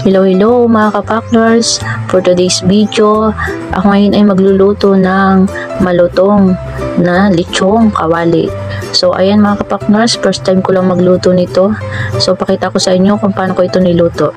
Hello mga kapakners! For today's video, ako ngayon ay magluluto ng malutong na lechong kawali. So ayan mga kapakners, first time ko lang magluto nito. So pakita ko sa inyo kung paano ko ito niluto.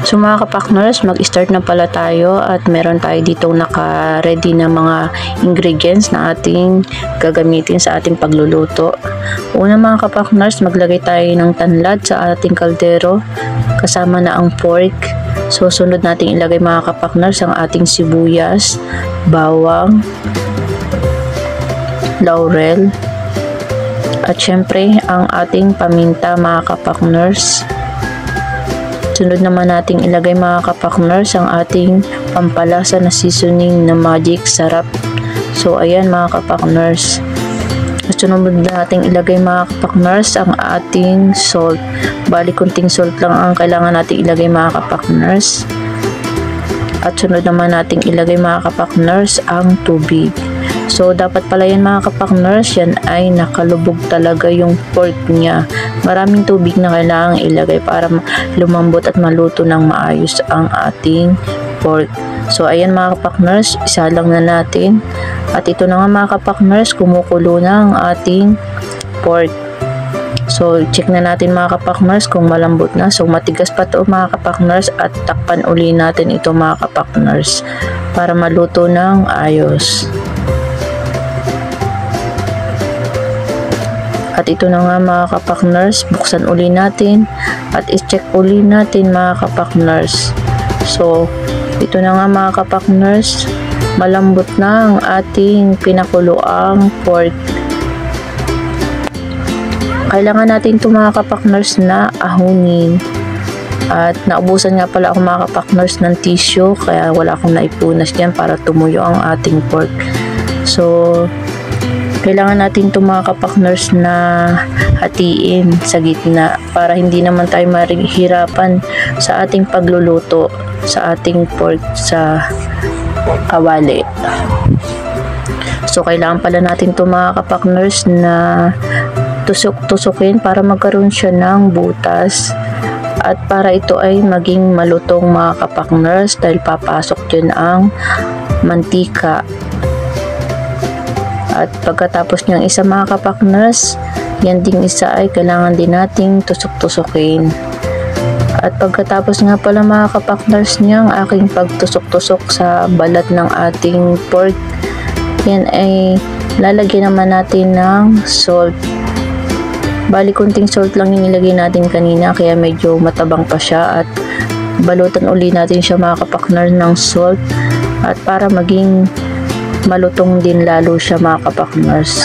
So mga kapakners, mag-start na pala tayo at meron tayo dito naka-ready na mga ingredients na ating gagamitin sa ating pagluluto. Una mga kapakners, maglagay tayo ng tanlad sa ating kaldero kasama na ang pork. So sunod natin ilagay mga kapakners ang ating sibuyas, bawang, laurel, at syempre ang ating paminta mga kapakners. Sunod naman nating ilagay mga kapakners ang ating pampalasa na seasoning na Magic Sarap. So ayan mga kapakners. At sunod nating ilagay mga kapakners ang ating salt. Bali kunting salt lang ang kailangan nating ilagay mga kapakners. At sunod naman nating ilagay mga kapakners ang tubig. So dapat pala yan mga kapakners, yan ay nakalubog talaga yung pork niya. Maraming tubig na kailangang ilagay para lumambot at maluto ng maayos ang ating pork. So ayan mga kapakners, isa lang na natin. At ito na nga mga kapakners, kumukulo na ang ating pork. So check na natin mga kapakners kung malambot na. So matigas pa to mga kapakners at takpan uli natin ito mga kapakners para maluto ng ayos. At ito na nga mga kapakners, buksan uli natin at i-check uli natin mga kapakners. So ito na nga mga kapakners, malambot na ang ating pinakuloang pork. Kailangan natin ito mga kapakners na ahunin. At naubusan nga pala ako mga kapakners ng tissue, kaya wala akong naipunas dyan para tumuyo ang ating pork. So kailangan natin ito mga kapakners na hatiin sa gitna para hindi naman tayo mahirapan sa ating pagluluto sa ating pork sa kawali. So kailangan pala natin ito mga kapakners na tusok-tusukin para magkaroon siya ng butas at para ito ay maging malutong mga kapakners dahil papasok dyan ang mantika. At pagkatapos niyang isa mga kapakners, yan ding isa ay kailangan din nating tusok-tusokin. At pagkatapos nga pala mga kapakners niyang aking pagtusok-tusok sa balat ng ating pork, yan ay lalagyan naman natin ng salt. Bali kunting salt lang yung nilagay natin kanina kaya medyo matabang pa siya at balutan uli natin siya mga kapakners ng salt at para maging malutong din lalo siya mga kapakners.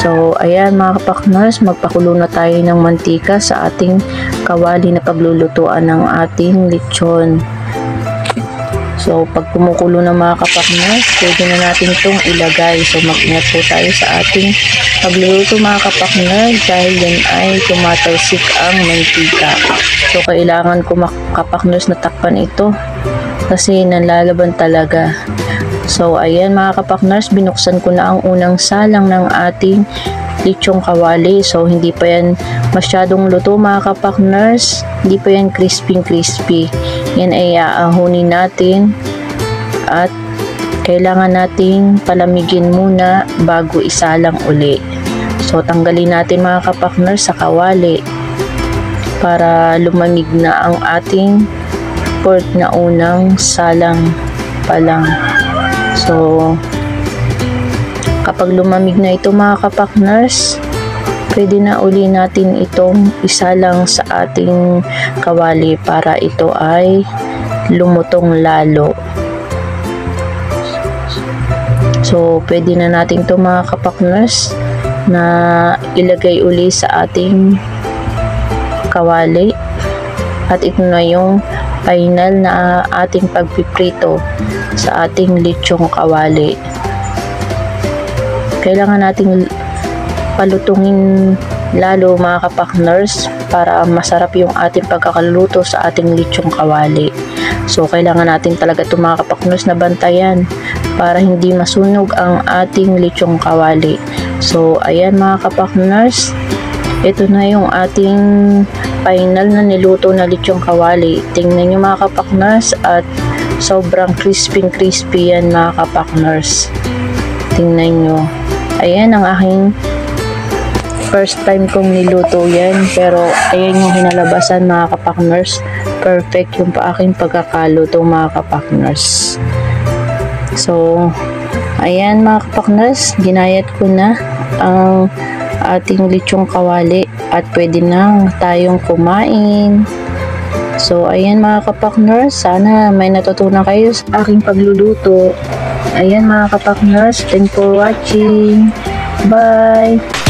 So ayan mga kapakners, magpakulo na tayo ng mantika sa ating kawali na paglulutuan ng ating lechon. So pag kumukulo na mga kapakners, pwede na natin itong ilagay. So mag-ingat po tayo sa ating pagluluto mga kapakners dahil yan ay tumatalsik ang mantika. So kailangan ko mga kapakners na takpan ito kasi nalalaban talaga. So ayan mga kapakners, binuksan ko na ang unang salang ng ating lechong kawali. So hindi pa yan masyadong luto mga kapakners, hindi pa yan crispy. Yan ay aahunin natin at kailangan nating palamigin muna bago isalang uli. So tanggalin natin mga kapakners sa kawali para lumamig na ang ating pork na unang salang pa lang. So kapag lumamig na ito mga kapakners, pwede na uli natin itong isalang sa ating kawali para ito ay lumutong lalo. So pwede na natin ito mga kapakners na ilagay uli sa ating kawali at ito na yung final na ating pagpiprito sa ating lechong kawali. Kailangan nating palutungin lalo mga kapakners, para masarap yung ating pagkakaluto sa ating lechong kawali. So kailangan natin talaga ito mga kapakners na bantayan para hindi masunog ang ating lechong kawali. So ayan mga kapakners, ito na yung ating final na niluto na lechong kawali. Tingnan nyo mga kapakners, at sobrang crispy yan mga kapakners. Tingnan nyo. Ayan ang aking first time kong niluto yan, pero ayan yung hinalabasan mga kapakners. Perfect yung aking pagkakaluto mga kapakners. So ayan mga kapakners, ginayat ko na ang ating lechong kawali at pwede na tayong kumain. So ayan mga kapakners, sana may natutunan kayo sa aking pagluluto. Ayan mga kapakners, thanks for watching. Bye!